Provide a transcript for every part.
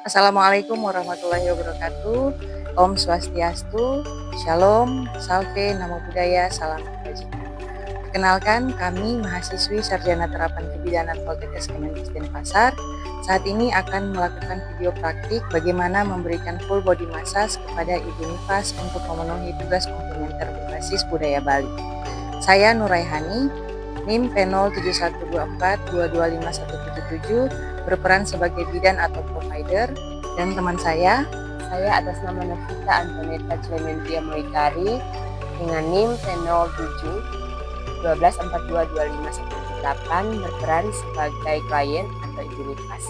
Assalamualaikum warahmatullahi wabarakatuh. Om Swastiastu, Shalom, Salve, Namo Buddhaya, Salam Kebajikan. Perkenalkan, kami mahasiswi Sarjana Terapan Kebidanan Poltekkes Kemenkes Denpasar saat ini akan melakukan video praktik bagaimana memberikan full body massage kepada Ibu Nifas untuk memenuhi tugas komplementer berbasis budaya Bali. Saya Nuraihani, NIM P07124225177, berperan sebagai bidan atau provider, dan teman saya atas nama Nafita Antoneta Clementia Moikari dengan NIM P07124225178, berperan sebagai klien atau Ibu Nifas.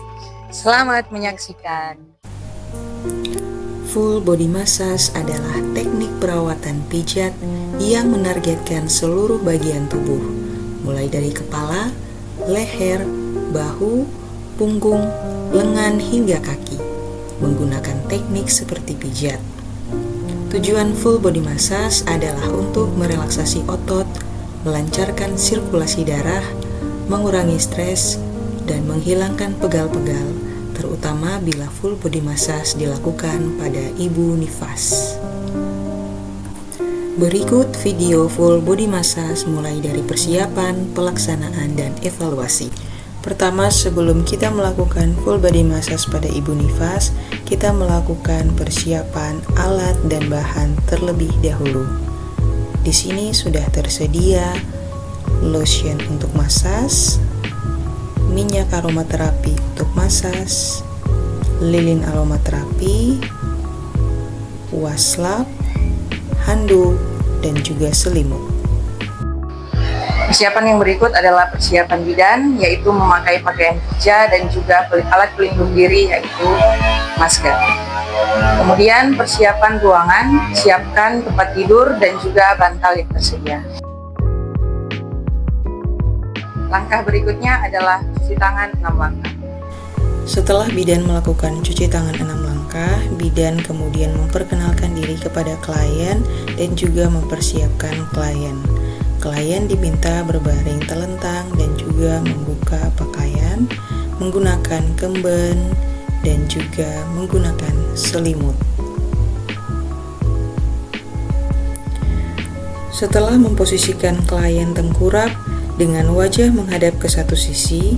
Selamat menyaksikan. Full body massage adalah teknik perawatan pijat yang menargetkan seluruh bagian tubuh, mulai dari kepala, leher, bahu, punggung, lengan hingga kaki, menggunakan teknik seperti pijat. Tujuan full body massage adalah untuk merelaksasi otot, melancarkan sirkulasi darah, mengurangi stres, dan menghilangkan pegal-pegal, terutama bila full body massage dilakukan pada Ibu Nifas. Berikut video full body massage mulai dari persiapan, pelaksanaan, dan evaluasi. Pertama, sebelum kita melakukan full body massage pada Ibu Nifas, kita melakukan persiapan alat dan bahan terlebih dahulu. Di sini sudah tersedia lotion untuk massage, minyak aromaterapi untuk massage, lilin aromaterapi, waslap, handuk, dan juga selimut. Persiapan yang berikut adalah persiapan bidan, yaitu memakai pakaian kerja dan juga alat pelindung diri, yaitu masker. Kemudian persiapan ruangan, siapkan tempat tidur dan juga bantal yang tersedia. Langkah berikutnya adalah cuci tangan 6 langkah. Setelah bidan melakukan cuci tangan 6 langkah, bidan kemudian memperkenalkan diri kepada klien dan juga mempersiapkan klien. Klien diminta berbaring telentang dan juga membuka pakaian, menggunakan kemben, dan juga menggunakan selimut. Setelah memposisikan klien tengkurap dengan wajah menghadap ke satu sisi,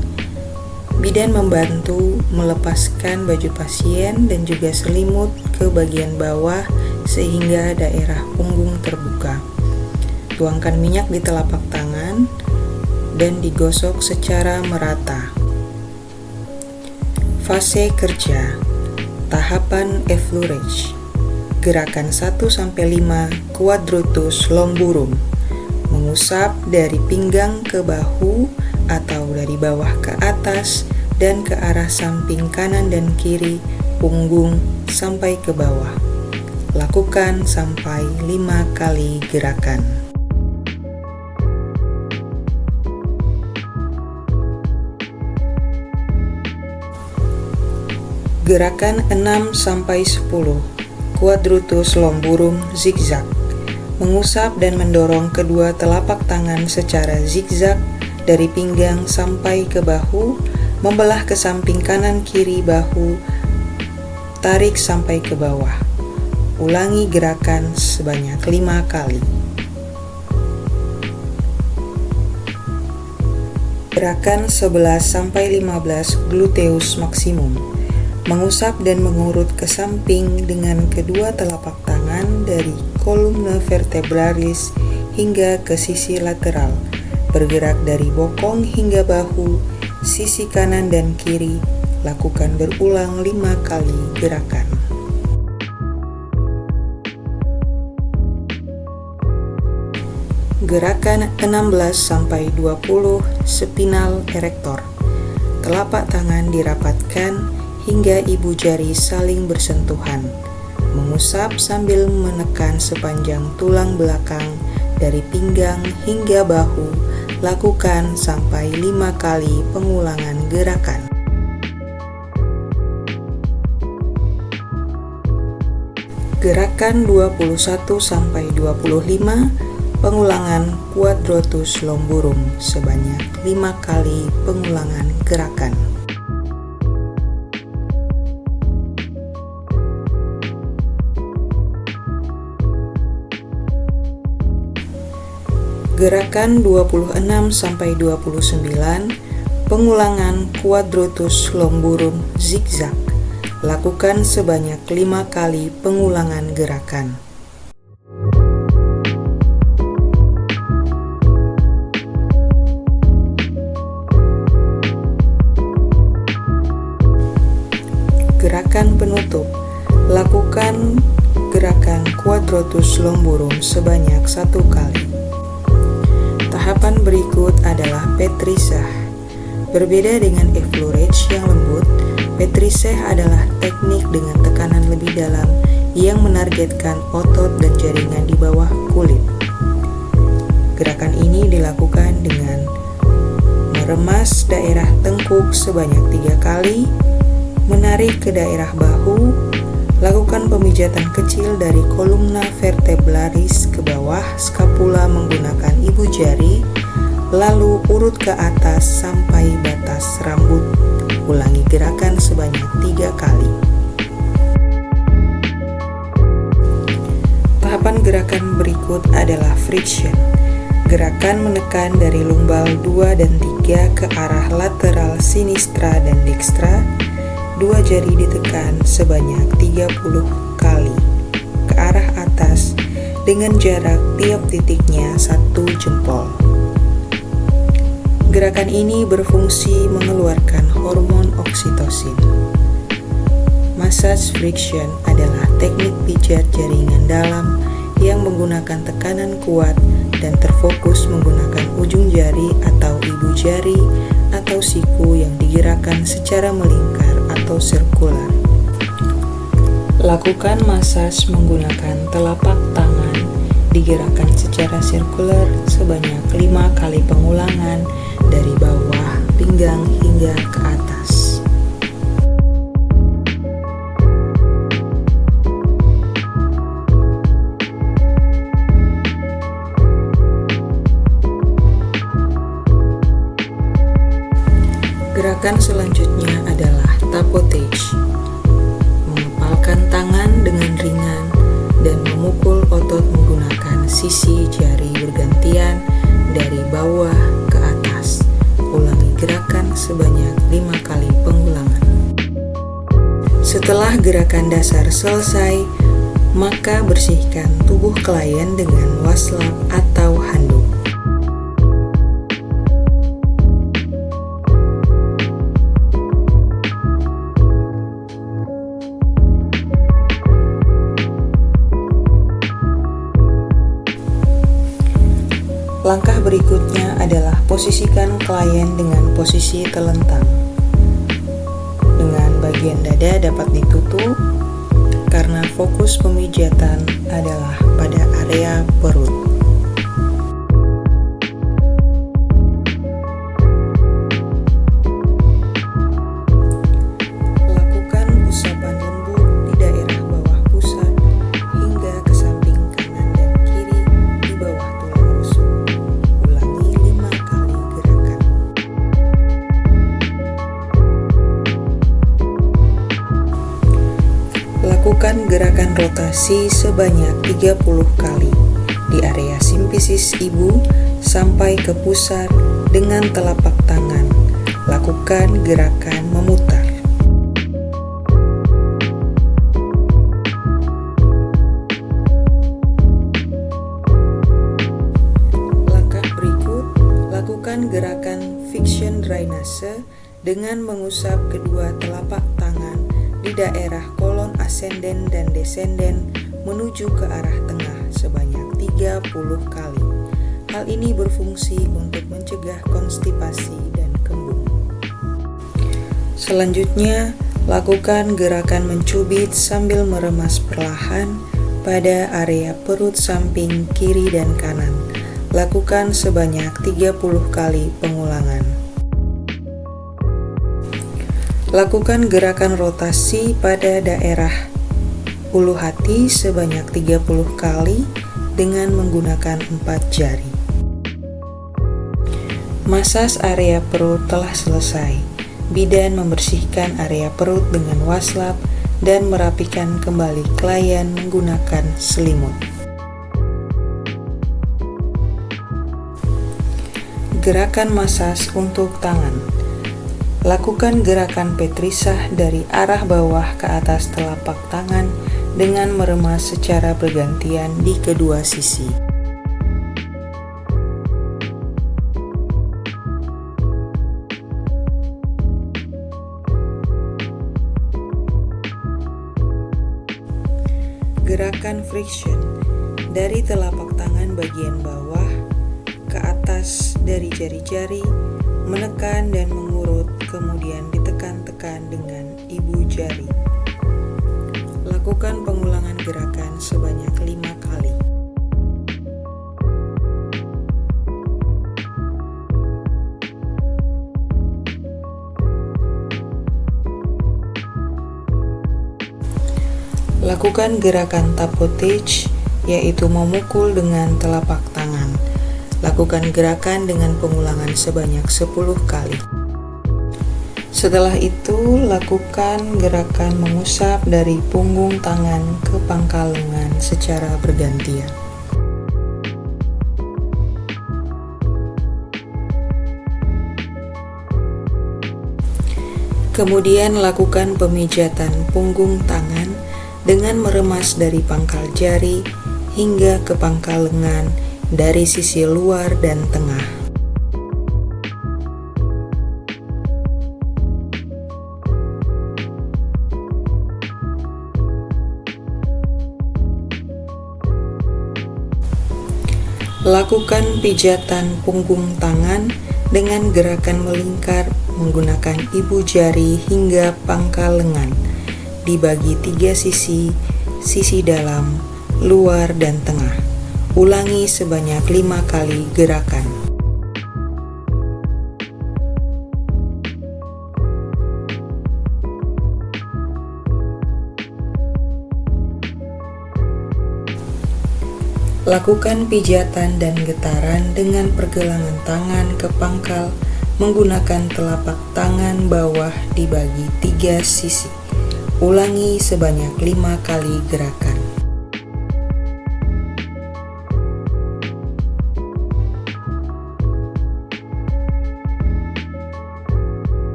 bidan membantu melepaskan baju pasien dan juga selimut ke bagian bawah sehingga daerah punggung terbuka. Tuangkan minyak di telapak tangan dan digosok secara merata. Fase kerja. Tahapan effleurage. Gerakan 1-5 quadratus lumborum. Mengusap dari pinggang ke bahu atau dari bawah ke atas dan ke arah samping kanan dan kiri punggung sampai ke bawah. Lakukan sampai 5 kali gerakan. Gerakan 6-10 quadratus lumborum zigzag. Mengusap dan mendorong kedua telapak tangan secara zigzag dari pinggang sampai ke bahu, membelah ke samping kanan kiri bahu, tarik sampai ke bawah. Ulangi gerakan sebanyak 5 kali. Gerakan 11-15 gluteus maksimum. Mengusap dan mengurut ke samping dengan kedua telapak tangan dari kolumna vertebralis hingga ke sisi lateral. Bergerak dari bokong hingga bahu, sisi kanan dan kiri. Lakukan berulang 5 kali gerakan. Gerakan 16-20 spinal erector. Telapak tangan dirapatkan hingga ibu jari saling bersentuhan. Mengusap sambil menekan sepanjang tulang belakang dari pinggang hingga bahu. Lakukan sampai 5 kali pengulangan gerakan. Gerakan 21-25 pengulangan quadratus lumborum sebanyak 5 kali pengulangan gerakan. Gerakan 26-29, pengulangan quadratus longorum zigzag. Lakukan sebanyak 5 kali pengulangan gerakan. Gerakan penutup. Lakukan gerakan quadratus longorum sebanyak 1 kali. Tahapan berikut adalah Petrissage. Berbeda dengan effleurage yang lembut, Petrissage adalah teknik dengan tekanan lebih dalam yang menargetkan otot dan jaringan di bawah kulit. Gerakan ini dilakukan dengan meremas daerah tengkuk sebanyak 3 kali, menarik ke daerah bahu, lakukan pemijatan kecil dari kolumna vertebralis ke bawah skapula menggunakan ibu jari, lalu urut ke atas sampai batas rambut. Ulangi gerakan sebanyak 3 kali. Tahapan gerakan berikut adalah friction. Gerakan menekan dari lumbal 2 dan 3 ke arah lateral sinistra dan dextra. 2 jari ditekan sebanyak 30 kali ke arah atas dengan jarak tiap titiknya 1 jempol. Gerakan ini berfungsi mengeluarkan hormon oksitosin. Massage friction adalah teknik pijat jaringan dalam yang menggunakan tekanan kuat dan terfokus menggunakan ujung jari atau ibu jari atau siku yang digerakkan secara melingkar atau sirkular. Lakukan massage menggunakan telapak tangan digerakkan secara sirkular sebanyak 5 kali pengulangan dari bawah pinggang hingga ke atas. Gerakan selanjutnya adalah tapotage. Mengepalkan tangan dengan ringan dan memukul otot menggunakan sisi jari bergantian dari bawah ke atas. Ulangi gerakan sebanyak 5 kali pengulangan. Setelah gerakan dasar selesai, maka bersihkan tubuh klien dengan waslap atau handuk. Langkah berikutnya adalah posisikan klien dengan posisi telentang. Dengan bagian dada dapat ditutup karena fokus pemijatan adalah pada area perut. Lakukan usapan lembut di daerah bawah pusat hingga ke samping kanan dan kiri di bawah tulang rusuk. Ulangi 5 kali gerakan. Lakukan gerakan rotasi sebanyak 30 kali di area simfisis ibu sampai ke pusar dengan telapak tangan. Lakukan gerakan memutar. Langkah berikut, lakukan gerakan fiction drainase dengan mengusap kedua telapak tangan di daerah kolon ascenden dan descenden menuju ke arah tengah sebanyak 30 kali. Hal ini berfungsi untuk mencegah konstipasi dan kembung. Selanjutnya, lakukan gerakan mencubit sambil meremas perlahan pada area perut samping kiri dan kanan. Lakukan sebanyak 30 kali pengulangan. Lakukan gerakan rotasi pada daerah ulu hati sebanyak 30 kali dengan menggunakan 4 jari. Masas area perut telah selesai. Bidan membersihkan area perut dengan waslap dan merapikan kembali klien menggunakan selimut. Gerakan masas untuk tangan. Lakukan gerakan petrisah dari arah bawah ke atas telapak tangan dengan meremas secara bergantian di kedua sisi. Gerakan friction dari telapak tangan bagian bawah ke atas dari jari-jari, menekan dan mengurut, kemudian ditekan-tekan dengan ibu jari. Lakukan pengulangan gerakan sebanyak 5 kali. Lakukan gerakan tapotage, yaitu memukul dengan telapak tangan. Lakukan gerakan dengan pengulangan sebanyak 10 kali. Setelah itu, lakukan gerakan mengusap dari punggung tangan ke pangkal lengan secara bergantian. Kemudian lakukan pemijatan punggung tangan dengan meremas dari pangkal jari hingga ke pangkal lengan dari sisi luar dan tengah. Lakukan pijatan punggung tangan dengan gerakan melingkar menggunakan ibu jari hingga pangkal lengan, dibagi 3 sisi, sisi dalam, luar, dan tengah. Ulangi sebanyak 5 kali gerakan. Lakukan pijatan dan getaran dengan pergelangan tangan ke pangkal menggunakan telapak tangan bawah dibagi 3 sisi. Ulangi sebanyak 5 kali gerakan.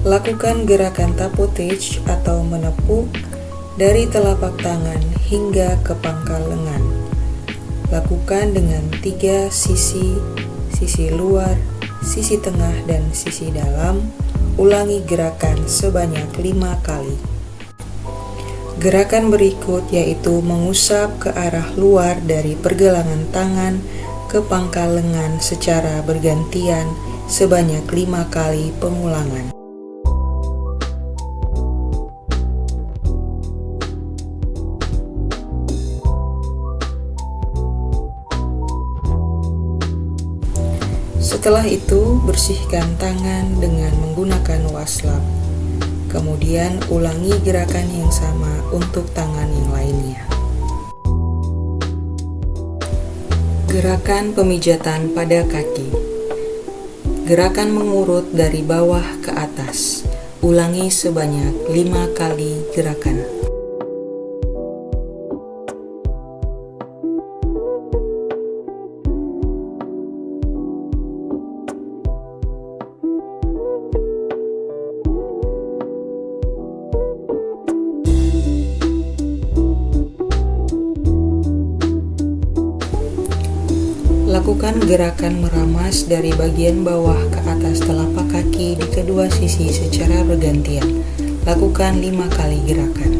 Lakukan gerakan tapotage atau menepuk dari telapak tangan hingga ke pangkal lengan. Lakukan dengan 3 sisi, sisi luar, sisi tengah, dan sisi dalam. Ulangi gerakan sebanyak 5 kali. Gerakan berikut yaitu mengusap ke arah luar dari pergelangan tangan ke pangkal lengan secara bergantian sebanyak 5 kali pengulangan. Setelah itu, bersihkan tangan dengan menggunakan washcloth. Kemudian ulangi gerakan yang sama untuk tangan yang lainnya. Gerakan pemijatan pada kaki. Gerakan mengurut dari bawah ke atas. Ulangi sebanyak 5 kali gerakan. Lakukan gerakan meramas dari bagian bawah ke atas telapak kaki di kedua sisi secara bergantian. Lakukan 5 kali gerakan.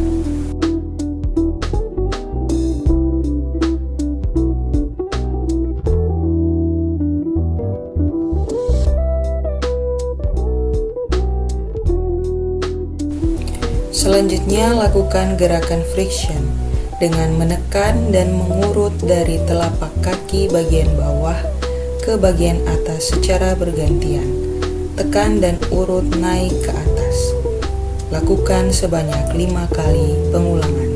Selanjutnya, lakukan gerakan friction dengan menekan dan mengurut dari telapak kaki bagian bawah ke bagian atas secara bergantian. Tekan dan urut naik ke atas. Lakukan sebanyak 5 kali pengulangan.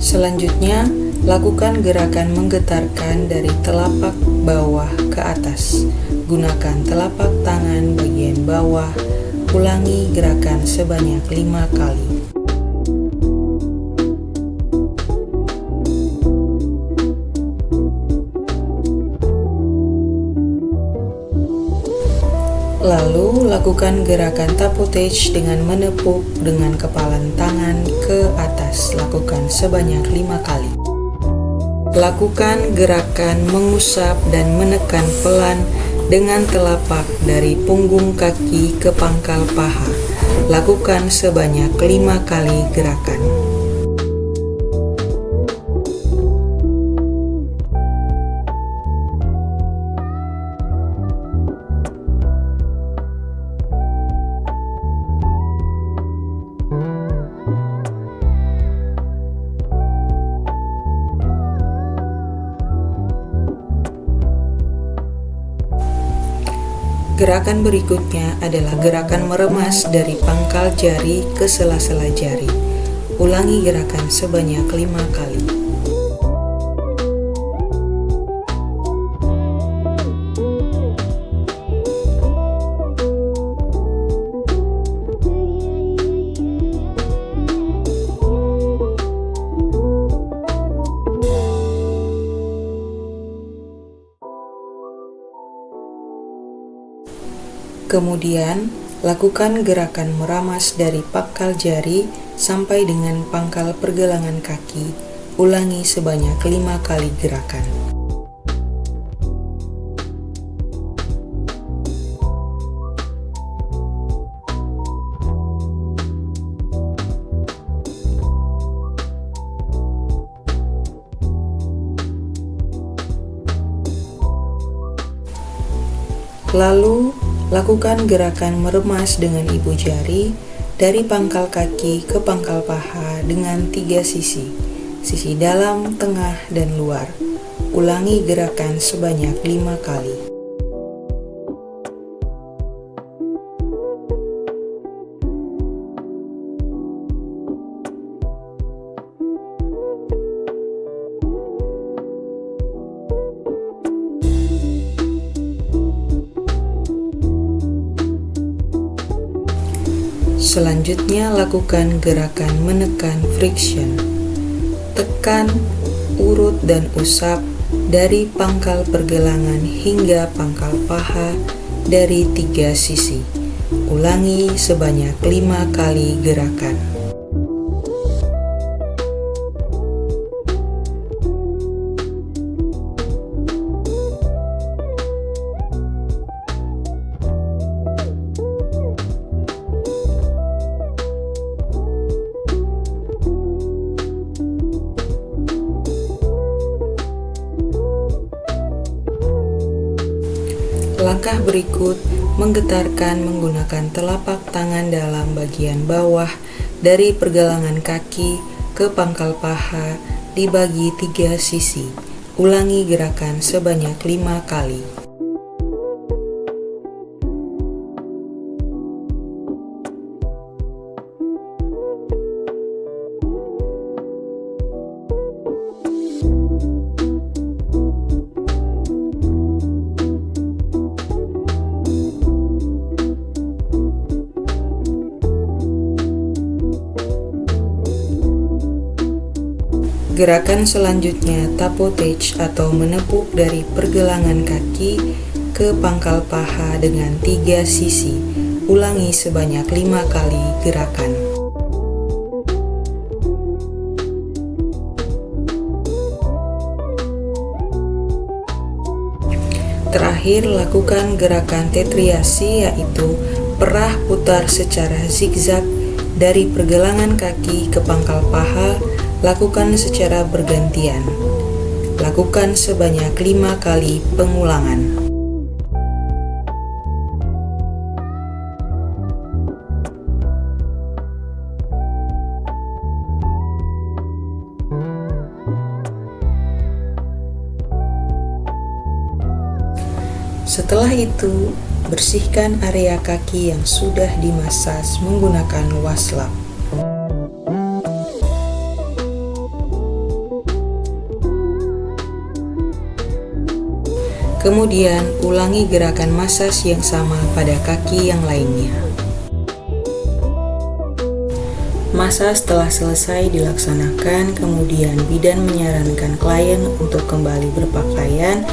Selanjutnya, lakukan gerakan menggetarkan dari telapak bawah ke atas. Gunakan telapak tangan bagian bawah. Ulangi gerakan sebanyak 5 kali. Lalu, lakukan gerakan tapotage dengan menepuk dengan kepalan tangan ke atas. Lakukan sebanyak 5 kali. Lakukan gerakan mengusap dan menekan pelan dengan telapak dari punggung kaki ke pangkal paha. Lakukan sebanyak 5 kali gerakan. Gerakan berikutnya adalah gerakan meremas dari pangkal jari ke sela-sela jari. Ulangi gerakan sebanyak 5 kali. Kemudian, lakukan gerakan meramas dari pangkal jari sampai dengan pangkal pergelangan kaki. Ulangi sebanyak 5 kali gerakan. Lalu, lakukan gerakan meremas dengan ibu jari dari pangkal kaki ke pangkal paha dengan 3 sisi, sisi dalam, tengah, dan luar. Ulangi gerakan sebanyak 5 kali. Selanjutnya, lakukan gerakan menekan friction. Tekan, urut, dan usap dari pangkal pergelangan hingga pangkal paha dari 3 sisi. Ulangi sebanyak 5 kali gerakan. Langkah berikut, menggetarkan menggunakan telapak tangan dalam bagian bawah dari pergelangan kaki ke pangkal paha dibagi 3 sisi. Ulangi gerakan sebanyak 5 kali. Gerakan selanjutnya tapotage atau menepuk dari pergelangan kaki ke pangkal paha dengan 3 sisi. Ulangi sebanyak 5 kali gerakan. Terakhir, lakukan gerakan tetriasi, yaitu perah putar secara zigzag dari pergelangan kaki ke pangkal paha. Lakukan secara bergantian. Lakukan sebanyak 5 kali pengulangan. Setelah itu, bersihkan area kaki yang sudah dimasas menggunakan washcloth. Kemudian, ulangi gerakan masas yang sama pada kaki yang lainnya. Masas telah selesai dilaksanakan, kemudian bidan menyarankan klien untuk kembali berpakaian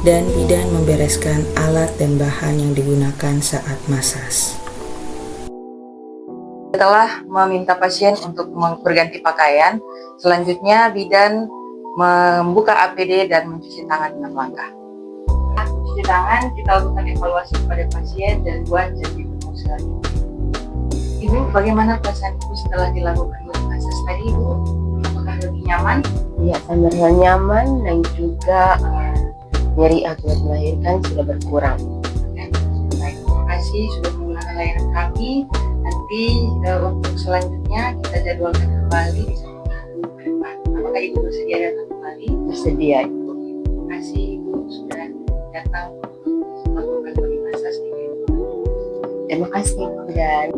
dan bidan membereskan alat dan bahan yang digunakan saat masas. Setelah meminta pasien untuk berganti pakaian, selanjutnya bidan membuka APD dan mencuci tangan dengan langkah. Cuci tangan, kita lakukan evaluasi kepada pasien dan buat janji ketemu selanjutnya. Ibu, bagaimana perasaan Ibu setelah dilakukan masas tadi, Ibu? Apakah lebih nyaman? Ya, saya merasa nyaman dan juga nyeri akibat melahirkan sudah berkurang. Baik, terima kasih sudah menggunakan layanan kami. Nanti untuk selanjutnya kita jadwalkan kembali di minggu ke depan. Apakah Ibu bersedia datang kembali? Bersedia. Terima kasih Ibu sudah datang melakukan body massage ini. Terima kasih, dan